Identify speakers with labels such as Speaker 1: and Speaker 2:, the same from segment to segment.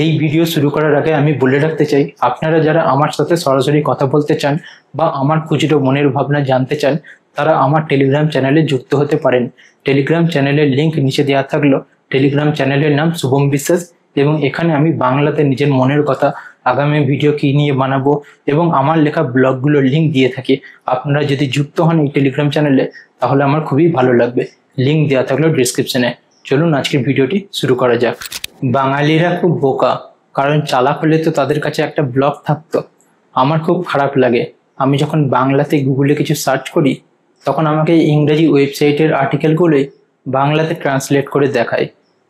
Speaker 1: এই ভিডিও শুরু করার আগে আমি বলে রাখতে চাই, আপনারা যারা আমার সাথে সরাসরি কথা বলতে চান বা আমার খুচরো মনের ভাবনা জানতে চান, তারা আমার টেলিগ্রাম চ্যানেলে যুক্ত হতে পারেন। টেলিগ্রাম চ্যানেলের লিঙ্ক নিচে দেওয়া থাকলো। টেলিগ্রাম চ্যানেলের নাম শুভম বিশ্বাস, এবং এখানে আমি বাংলাতে নিজের মনের কথা, আগামী ভিডিও কি নিয়ে বানাবো এবং আমার লেখা ব্লগগুলোর লিঙ্ক দিয়ে থাকি। আপনারা যদি যুক্ত হন এই টেলিগ্রাম চ্যানেলে, তাহলে আমার খুবই ভালো লাগবে। লিঙ্ক দেওয়া থাকলো ডিসক্রিপশনে। চলুন আজকের ভিডিওটি শুরু করা যাক। বাঙালিরা খুব বোকা, কারণ চালাক হলে তো তাদের কাছে একটা ব্লগ থাকতো। আমার খুব খারাপ লাগে, আমি যখন বাংলাতে গুগলে কিছু সার্চ করি, তখন আমাকে ইংরেজি ওয়েবসাইটের আর্টিকেলগুলোই বাংলাতে ট্রান্সলেট করে দেখায়।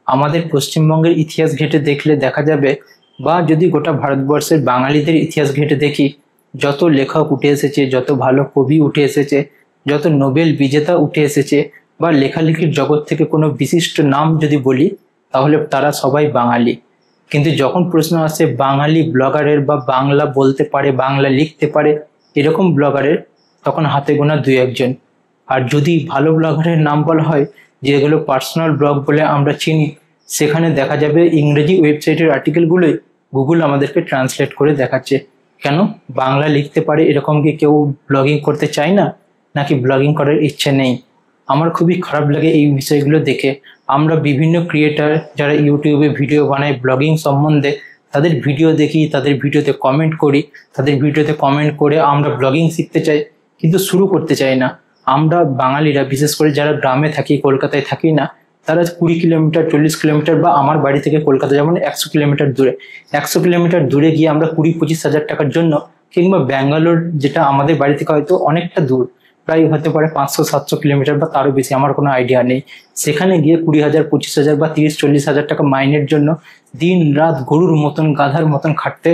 Speaker 1: আমাদের পশ্চিমবঙ্গের ইতিহাস ঘেঁটে দেখলে দেখা যাবে, বা যদি গোটা ভারতবর্ষের বাঙালিদের ইতিহাস ঘেঁটে দেখি, যত লেখক উঠে এসেছে, যত ভালো কবি উঠে এসেছে, যত নোবেল বিজেতা উঠে এসেছে, বা লেখালেখির জগৎ থেকে কোনো বিশিষ্ট নাম যদি বলি, তাহলে তারা সবাই বাঙালি। কিন্তু যখন প্রশ্ন আসে বাঙালি ব্লগারের বা বাংলা বলতে পারে, বাংলা লিখতে পারে এরকম ব্লগারের, তখন হাতে গোনা দুই একজন। আর যদি ভালো ব্লগারের নাম বলা হয়, যেগুলো পার্সোনাল ব্লগ বলে আমরা চিনি, সেখানে দেখা যাবে ইংরেজি ওয়েবসাইটের আর্টিকেলগুলোই গুগল আমাদেরকে ট্রান্সলেট করে দেখাচ্ছে। কেন? বাংলা লিখতে পারে এরকম কি কেউ ব্লগিং করতে চায় না, নাকি ব্লগিং করার ইচ্ছে নেই? আমার খুবই খারাপ লাগে এই বিষয়গুলো দেখে। আমরা বিভিন্ন ক্রিয়েটার যারা ইউটিউবে ভিডিও বানায় ব্লগিং সম্বন্ধে, তাদের ভিডিও দেখি, তাদের ভিডিওতে কমেন্ট করি, তাদের ভিডিওতে কমেন্ট করে আমরা ব্লগিং শিখতে চাই, কিন্তু শুরু করতে চাই না। আমরা বাঙালিরা, বিশেষ করে যারা গ্রামে থাকি, কলকাতায় থাকি না, তারা 20 কিলোমিটার, 40 কিলোমিটার, বা আমার বাড়ি থেকে কলকাতা যেমন 100 কিলোমিটার দূরে, 100 কিলোমিটার দূরে গিয়ে আমরা 20-25 হাজার টাকার জন্য, কিংবা ব্যাঙ্গালোর যেটা আমাদের বাড়ি থেকে হয়তো অনেকটা দূর, প্রায় হতে পারে 500-700 কিলোমিটার বা তারও বেশি, আমার কোনো আইডিয়া নেই, সেখানে গিয়ে 20,000, 25,000 বা 30-40 হাজার টাকা মাইনের জন্য দিন রাত গরুর মতন, গাধার মতন খাটতে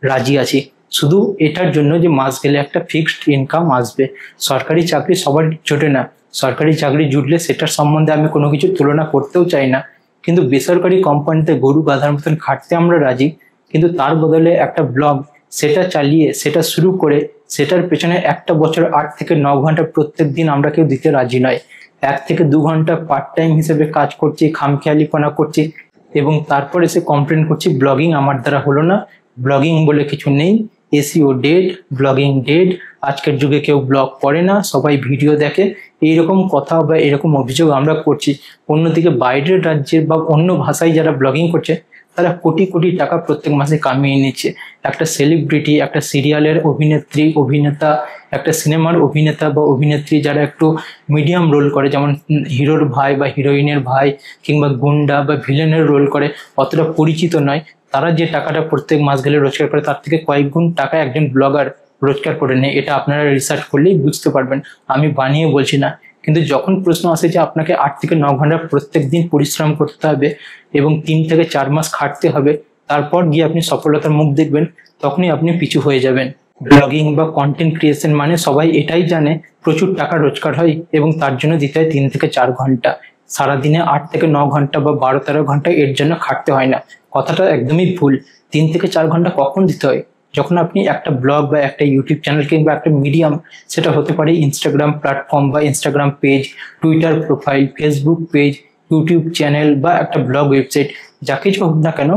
Speaker 1: রাজি আছি, শুধু এটার জন্য যে মাস গেলে একটা ফিক্সড ইনকাম আসবে। সরকারি চাকরি সবার জোটে না, সরকারি চাকরি জুটলে সেটার সম্বন্ধে আমি কোনো কিছু তুলনা করতেও চাই না, কিন্তু বেসরকারি কোম্পানিতে গরু গাধার মতন খাটতে আমরা রাজি। কিন্তু তার বদলে একটা ব্লগ, সেটা চালিয়ে, সেটা শুরু করে, সেটার পেছনে একটা বছর 8 থেকে 9 ঘন্টা প্রত্যেক দিন আমরা কেউ দিতে রাজি নয়। 1 থেকে 2 ঘন্টা পার্ট টাইম হিসেবে কাজ করছি, খামখেয়ালিপনা করছি, এবং তারপরে এসে কমপ্লেন করছি ব্লগিং আমার দ্বারা হলো না, ব্লগিং বলে কিছু নেই, এসইও ডেড, ব্লগিং ডেড, আজকের যুগে কেউ ব্লগ করে না, সবাই ভিডিও দেখে, এইরকম কথা বা এরকম অভিযোগ আমরা করছি। অন্যদিকে বাইরের রাজ্যের বা অন্য ভাষায় যারা ব্লগিং করছে, তারা কোটি কোটি টাকা প্রত্যেক মাসে কামিয়ে নিচ্ছে। একটা সেলিব্রিটি, একটা সিরিয়ালের অভিনেত্রী, অভিনেতা, একটা সিনেমার অভিনেতা বা অভিনেত্রী যারা একটু মিডিয়াম রোল করে, যেমন হিরোর ভাই বা হিরোইনের ভাই, কিংবা গুন্ডা বা ভিলেনের রোল করে, অতটা পরিচিত নয়, তারা যে টাকাটা প্রত্যেক মাস গেলে রোজগার করে, তার থেকে কয়েক গুণ টাকা একজন ব্লগার রোজগার করে নেয়। এটা আপনারা রিসার্চ করলেই বুঝতে পারবেন, আমি বানিয়ে বলছি না। কিন্তু যখন প্রশ্ন আসে যে আপনাকে 8 থেকে 9 ঘন্টা প্রত্যেক দিন পরিশ্রম করতে হবে এবং 3 থেকে 4 মাস খাটতে হবে, তারপর গিয়ে আপনি সফলতার মুখ দেখবেন, তখনই আপনি পিছু হয়ে যাবেন। ব্লগিং বা কন্টেন্ট ক্রিয়েশন মানে সবাই এটাই জানে প্রচুর টাকা রোজগার হয়, এবং তার জন্য দিতে হয় 3 থেকে 4 ঘন্টা। সারাদিনে 8 থেকে 9 ঘন্টা বা 12-13 ঘন্টা এর জন্য খাটতে হয় না। কথাটা একদমই ভুল। 3 থেকে 4 ঘন্টা কখন দিতে হয়? যখন আপনি একটা ব্লগ বা একটা ইউটিউব চ্যানেল কিংবা একটা মিডিয়াম, সেটা হতে পারে ইনস্টাগ্রাম প্ল্যাটফর্ম বা Instagram page, Twitter profile, Facebook page, YouTube channel বা একটা ব্লগ ওয়েবসাইট, যা কিছু হোক না কেন,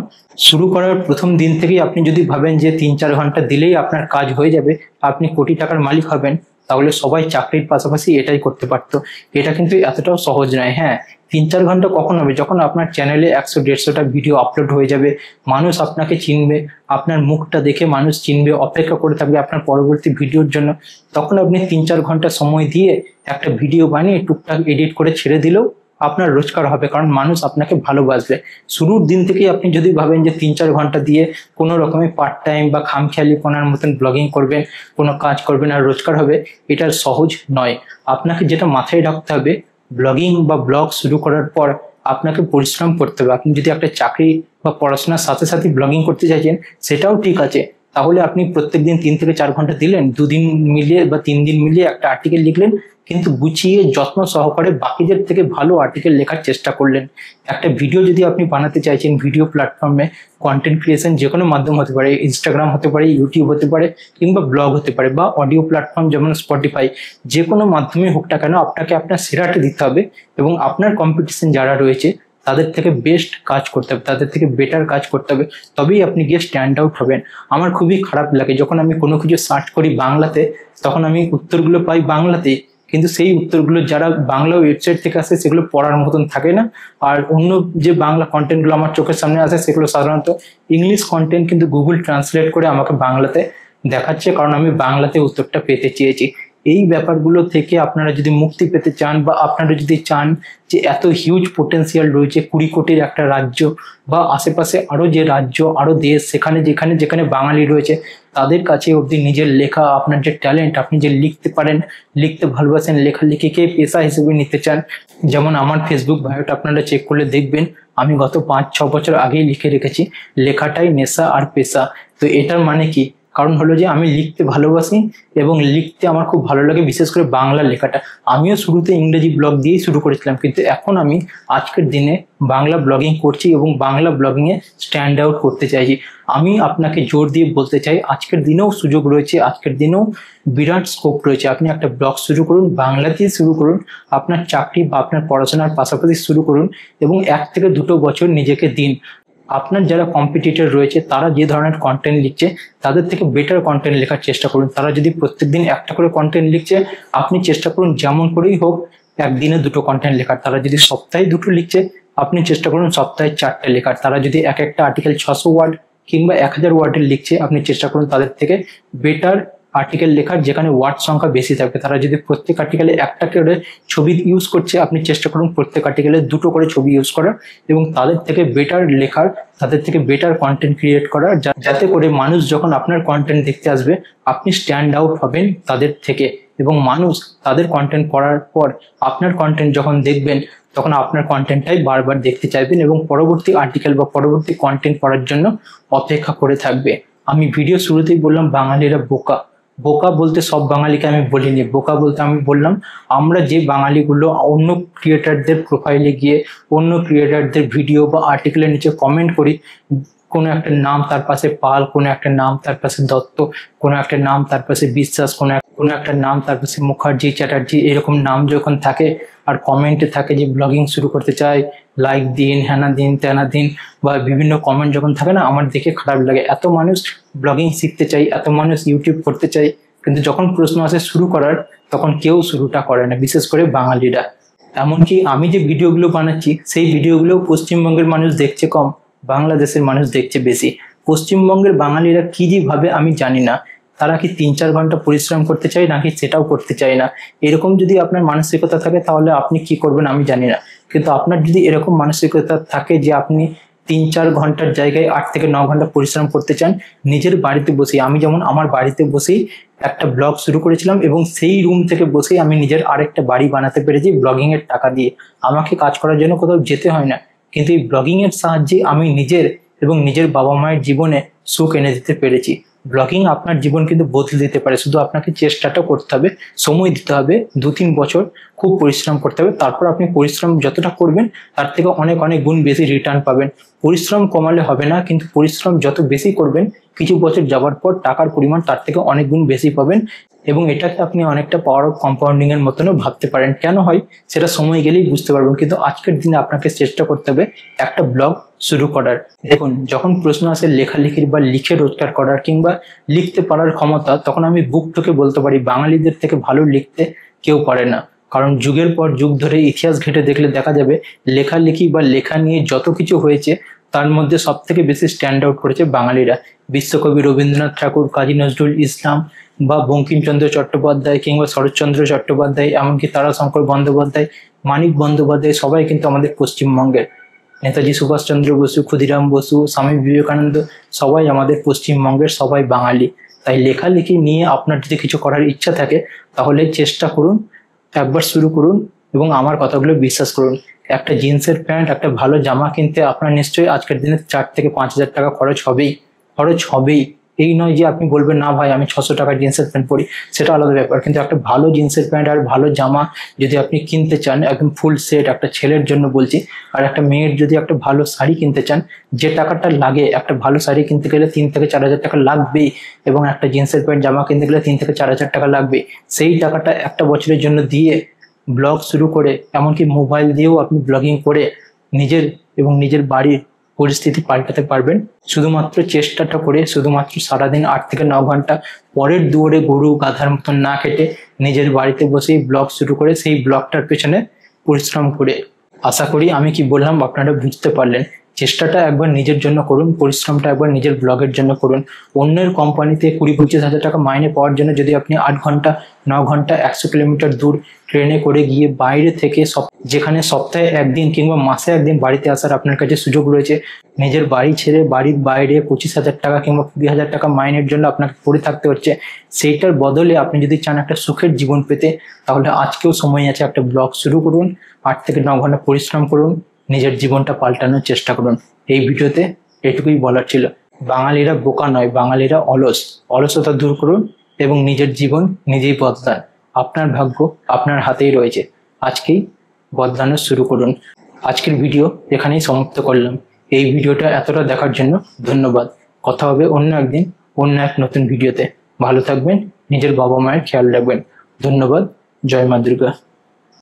Speaker 1: শুরু করার প্রথম দিন থেকেই আপনি যদি ভাবেন যে 3-4 ঘন্টা দিলেই আপনার কাজ হয়ে যাবে, আপনি কোটি টাকার মালিক হবেন, তাহলে সবাই চাকরির পাশাপাশি এটাই করতে পারতো। এটা কিন্তু এতটাও সহজ নয়। হ্যাঁ, 3-4 ঘন্টা কখন হবে? যখন আপনার চ্যানেলে 100-150টা ভিডিও আপলোড হয়ে যাবে, মানুষ আপনাকে চিনবে, আপনার মুখটা দেখে মানুষ চিনবে, অপেক্ষা করে থাকবে আপনার পরবর্তী ভিডিওর জন্য, তখন আপনি 3-4 ঘন্টা সময় দিয়ে একটা ভিডিও বানিয়ে টুকটাক এডিট করে ছেড়ে দিলেও আপনার রোজগার হবে, কারণ মানুষ আপনাকে ভালোবাসবে। শুরুর দিন থেকেই আপনি যদি ভাবেন যে 3-4 ঘন্টা দিয়ে কোনো রকমের পার্ট টাইম বা খামখেয়ালিপনার মতন ব্লগিং করবেন, কোনো কাজ করবেন আর রোজগার হবে, এটা সহজ নয়। আপনাকে যেটা মাথায় রাখতে হবে, ব্লগিং বা ব্লগ শুরু করার পর আপনাকে পরিশ্রম করতে হবে। আপনি যদি একটা চাকরি বা পড়াশোনার সাথে সাথে ব্লগিং করতে চাইছেন, সেটাও ঠিক আছে, তাহলে আপনি প্রত্যেকদিন 3 থেকে 4 ঘন্টা দিলেন, 2 দিন মিলিয়ে বা 3 দিন মিলিয়ে একটা আর্টিকেল লিখলেন, কিন্তু গুছিয়ে যত্ন সহকারে বাকিদের থেকে ভালো আর্টিকেল লেখার চেষ্টা করলেন। একটা ভিডিও যদি আপনি বানাতে চাইছেন ভিডিও প্ল্যাটফর্মে, কন্টেন্ট ক্রিয়েশন যে কোনো মাধ্যম হতে পারে, ইনস্টাগ্রাম হতে পারে, ইউটিউব হতে পারে, কিংবা ব্লগ হতে পারে, বা অডিও প্ল্যাটফর্ম যেমন স্পটিফাই, যে কোনো মাধ্যমে হোক না কেন, আপনাকে আপনার সেরাটা দিতে হবে, এবং আপনার কম্পিটিশন যারা রয়েছে তাদের থেকে বেস্ট কাজ করতে হবে, তাদের থেকে বেটার কাজ করতে হবে, তবেই আপনি গিয়ে স্ট্যান্ড আউট হবেন। আমার খুবই খারাপ লাগে যখন আমি কোনো কিছু সার্চ করি বাংলাতে, তখন আমি উত্তরগুলো পাই বাংলাতেই, কিন্তু সেই উত্তরগুলো যারা বাংলা ওয়েবসাইট থেকে আসে সেগুলো পড়ার মতন থাকে না। আর অন্য যে বাংলা কন্টেন্টগুলো আমার চোখের সামনে আসে সেগুলো সাধারণত ইংলিশ কন্টেন্ট, কিন্তু গুগল ট্রান্সলেট করে আমাকে বাংলাতে দেখাচ্ছে, কারণ আমি বাংলাতে উত্তরটা পেতে চেয়েছি। এই ব্যাপারগুলো থেকে আপনারা যদি মুক্তি পেতে চান, বা আপনারা যদি চান যে এত হিউজ পোটেন্সিয়াল রয়েছে 20 কোটির একটা রাজ্য, বা আশেপাশে আরো যে রাজ্য আরো দেশ, সেখানে যেখানে যেখানে বাঙালি রয়েছে তাদের কাছে অবধি নিজের লেখা, আপনার যে ট্যালেন্ট, আপনি যে লিখতে পারেন, লিখতে ভালোবাসেন, লেখালেখিকে পেশা হিসেবে নিতে চান, যেমন আমার ফেসবুক বায়োটা আপনারা চেক করলে দেখবেন আমি গত 5-6 বছর আগেই লিখে রেখেছি লেখাটাই নেশা আর পেশা। তো এটার মানে কি? কারণ হলো যে আমি লিখতে ভালোবাসি এবং লিখতে আমার খুব ভালো লাগে, বিশেষ করে বাংলা লেখাটা। আমিও শুরুতে ইংরেজি ব্লগ দিয়েই শুরু করেছিলাম, কিন্তু এখন আমি আজকের দিনে বাংলা ব্লগিং করছি এবং বাংলা ব্লগিংয়ে স্ট্যান্ড আউট করতে চাইছি। আমি আপনাকে জোর দিয়ে বলতে চাই আজকের দিনেও সুযোগ রয়েছে, আজকের দিনেও বিরাট স্কোপ রয়েছে। আপনি একটা ব্লগ শুরু করুন, বাংলাতেই শুরু করুন, আপনার চাকরি বা আপনার পড়াশোনার পাশাপাশি শুরু করুন এবং 1 থেকে 2 বছর নিজেকে দিন। আপনার যারা কম্পিটিটর রয়েছে তারা যে ধরনের কন্টেন্ট লিখছে তাদের থেকে বেটার কন্টেন্ট লেখার চেষ্টা করুন। তারা যদি প্রত্যেকদিন একটা করে কন্টেন্ট লিখছে, আপনি চেষ্টা করুন যেমন করেই হোক একদিনে 2টো কন্টেন্ট লেখার। তারা যদি সপ্তাহে 2টো লিখছে, আপনি চেষ্টা করুন সপ্তাহে 4টে লেখার। তারা যদি এক একটা আর্টিকেল 600 ওয়ার্ড কিংবা 1000 ওয়ার্ডের লিখছে, আপনি চেষ্টা করুন তাদের থেকে বেটার আর্টিকেল লেখার যেখানে ওয়ার্ড সংখ্যা বেশি থাকবে। তারা যদি প্রত্যেক আর্টিকেলে একটা করে ছবি ইউজ করছে, আপনি চেষ্টা করুন প্রত্যেক আর্টিকেলে 2টো করে ছবি ইউজ করার এবং তাদের থেকে বেটার লেখার, তাদের থেকে বেটার কন্টেন্ট ক্রিয়েট করার, যাতে করে মানুষ যখন আপনার কন্টেন্ট দেখতে আসবে আপনি স্ট্যান্ড আউট হবেন তাদের থেকে। এবং মানুষ তাদের কন্টেন্ট পড়ার পর আপনার কন্টেন্ট যখন দেখবেন তখন আপনার কন্টেন্টটাই বারবার দেখতে চাইবেন এবং পরবর্তী আর্টিকেল বা পরবর্তী কন্টেন্ট পড়ার জন্য অপেক্ষা করে থাকবে। আমি ভিডিও শুরুতেই বললাম বাঙালিরা বোকা। বোকা বলতে সব বাঙালিকে আমি বলিনি, বোকা বলতে আমি বললাম আমরা যে বাঙালিগুলো অন্য ক্রিয়েটারদের প্রোফাইলে গিয়ে অন্য ক্রিয়েটারদের ভিডিও বা আর্টিকেলের নিচে কমেন্ট করি, কোনো একটা নাম তার পাশে পাল, কোনো একটা নাম তার পাশে দত্ত, কোনো একটা নাম তার পাশে বিশ্বাস, কোনো একটা নাম তার পাশে মুখার্জি, চ্যাটার্জি, এরকম নাম যখন থাকে আর কমেন্টে থাকে যে ব্লগিং শুরু করতে চাই, লাইক দিন, হ্যানা দিন, ত্যানা দিন, বা বিভিন্ন কমেন্ট যখন থাকে না, আমার দেখে খারাপ লাগে। এত মানুষ ব্লগিং শিখতে চাই, এত মানুষ ইউটিউব করতে চাই, কিন্তু যখন প্রশ্ন আসে শুরু করার তখন কেউ শুরুটা করে না, বিশেষ করে বাঙালিরা। এমনকি আমি যে ভিডিওগুলো বানাচ্ছি সেই ভিডিওগুলো পশ্চিমবঙ্গের মানুষ দেখছে কম, বাংলাদেশের মানুষ দেখছে বেশি। পশ্চিমবঙ্গের বাঙালিরা কি যে ভাবে আমি জানি না, তারা কি 3-4 ঘন্টা পরিশ্রম করতে চায় নাকি সেটাও করতে চায় না। এরকম যদি আপনার মানসিকতা থাকে তাহলে আপনি কি করবেন আমি জানি না, কিন্তু আপনার যদি এরকম মানসিকতা থাকে যে আপনি 3-4 ঘন্টার জায়গায় 8 থেকে 9 ঘন্টা পরিশ্রম করতে চান নিজের বাড়িতে বসেই, আমি যেমন আমার বাড়িতে বসেই একটা ব্লগ শুরু করেছিলাম এবং সেই রুম থেকে বসেই আমি নিজের আরেকটা বাড়ি বানাতে পেরেছি ব্লগিং এর টাকা দিয়ে। আমাকে কাজ করার জন্য কোথাও যেতে হয় না, কিন্তু এই ব্লগিং এর সাহায্যে আমি নিজের এবং নিজের বাবা মায়ের জীবনে সুখ এনে দিতে পেরেছি। ব্লগিং আপনার জীবন কিন্তু বদলে দিতে পারে, শুধু আপনাকে চেষ্টাটা করতে হবে, সময় দিতে হবে, 2-3 বছর খুব পরিশ্রম করতে হবে। তারপর আপনি পরিশ্রম যতটা করবেন তার থেকে অনেক অনেক গুণ বেশি রিটার্ন পাবেন। পরিশ্রম কমালে হবে না, কিন্তু পরিশ্রম যত বেশি করবেন কিছু বছর যাওয়ার পর টাকার পরিমাণ তার থেকে অনেক গুণ বেশি পাবেন। এবং এটাকে আপনি অনেকটা পাওয়ার অফ কম্পাউন্ডিং এর মতনও ভাবতে পারেন। কেন হয় সেটা সময় গেলেই বুঝতে পারবেন, কিন্তু আজকের দিনে আপনাকে চেষ্টা করতে হবে একটা ব্লগ শুরু করার। দেখুন, যখন প্রশ্ন আসে লেখালেখির বা লিখে রোজগার করার কিংবা লিখতে পারার ক্ষমতা, তখন আমি বুক ঠুকে বলতে পারি বাঙালিদের থেকে ভালো লিখতে কেউ পারে না। কারণ যুগের পর যুগ ধরে ইতিহাস ঘেঁটে দেখলে দেখা যাবে লেখালেখি বা লেখা নিয়ে যত কিছু হয়েছে তার মধ্যে সব থেকে বেশি স্ট্যান্ড আউট করেছে বাঙালিরা। বিশ্বকবি রবীন্দ্রনাথ ঠাকুর, কাজী নজরুল ইসলাম বা বঙ্কিমচন্দ্র চট্টোপাধ্যায় কিংবা শরৎচন্দ্র চট্টোপাধ্যায়, এমনকি তারাশঙ্কর বন্দ্যোপাধ্যায়, মানিক বন্দ্যোপাধ্যায়, সবাই কিন্তু আমাদের পশ্চিমবঙ্গের। নেতাজি সুভাষচন্দ্র বসু, ক্ষুদিরাম বসু, স্বামী বিবেকানন্দ, সবাই আমাদের পশ্চিমবঙ্গের, সবাই বাঙালি। তাই লেখালেখি নিয়ে আপনার যদি কিছু করার ইচ্ছা থাকে তাহলে চেষ্টা করুন, একবার শুরু করুন এবং আমার কথাগুলো বিশ্বাস করুন। একটা জিন্সের প্যান্ট, একটা ভালো জামা কিনতে আপনার নিশ্চয়ই আজকের দিনে 4 থেকে 5 হাজার টাকা খরচ হবেই। এই নয় যে আপনি বলবেন না ভাই আমি 600 টাকার জিন্সের প্যান্ট পরি, সেটা আলাদা ব্যাপার, কিন্তু একটা ভালো জিন্সের প্যান্ট আর ভালো জামা যদি আপনি কিনতে চান, একদম ফুল সেট, একটা ছেলের জন্য বলছি, আর একটা মেয়ের যদি একটা ভালো শাড়ি কিনতে চান, যে টাকাটা লাগে একটা ভালো শাড়ি কিনতে গেলে 3 থেকে 4 হাজার টাকা লাগবেই, এবং একটা জিন্সের প্যান্ট জামা কিনতে গেলে 3 থেকে 4 হাজার টাকা লাগবে। সেই টাকাটা একটা বছরের জন্য দিয়ে ব্লগ শুরু করে, এমনকি মোবাইল দিয়েও আপনি ব্লগিং করে নিজের এবং নিজের বাড়ির পরিস্থিতি পাল্টাতে পারবেন শুধুমাত্র চেষ্টাটা করে, শুধুমাত্র সারাদিন 8 থেকে 9 ঘন্টা পরের দুয়ারে গরু গাধার মতন না খেটে নিজের বাড়িতে বসেই ব্লগ শুরু করে সেই ব্লগটার পেছনে পরিশ্রম করে। আশা করি আমি কি বললাম আপনারা বুঝতে পারলেন। চেষ্টাটা একবার নিজের জন্য করুন, পরিশ্রমটা একবার নিজের ব্লগের জন্য করুন। অন্যের কোম্পানিতে 20-25 হাজার টাকা মাইনে পাওয়ার জন্য যদি আপনি 8 ঘন্টা 9 ঘন্টা 100 কিলোমিটার দূর ট্রেনে করে গিয়ে বাইরে থেকে যেখানে সপ্তাহে একদিন কিংবা মাসে একদিন বাড়িতে আসার আপনার কাছে সুযোগ রয়েছে, নিজের বাড়ি ছেড়ে বাড়ির বাইরে 25,000 টাকা কিংবা 20,000 টাকা মাইনের জন্য আপনাকে পড়ে থাকতে হচ্ছে, সেইটার বদলে আপনি যদি চান একটা সুখের জীবন পেতে, তাহলে আজকেও সময় আছে, একটা ব্লগ শুরু করুন, 8 থেকে 9 ঘন্টা পরিশ্রম করুন, নিজের জীবনটা পাল্টানোর চেষ্টা করুন। এই ভিডিওতে এটুকুই বলার ছিল। বাঙালিরা বোকা নয়, বাঙালিরা অলসতা দূর করুন এবং নিজের জীবন নিজেই বদলান। আপনার ভাগ্য আপনার হাতেই রয়েছে, আজকেই বদলানো শুরু করুন। আজকের ভিডিও এখানেই সমাপ্ত করলাম। এই ভিডিওটা এতটা দেখার জন্য ধন্যবাদ। কথা হবে অন্য একদিন অন্য এক নতুন ভিডিওতে। ভালো থাকবেন, নিজের বাবা মায়ের খেয়াল রাখবেন। ধন্যবাদ। জয় মা দুর্গা।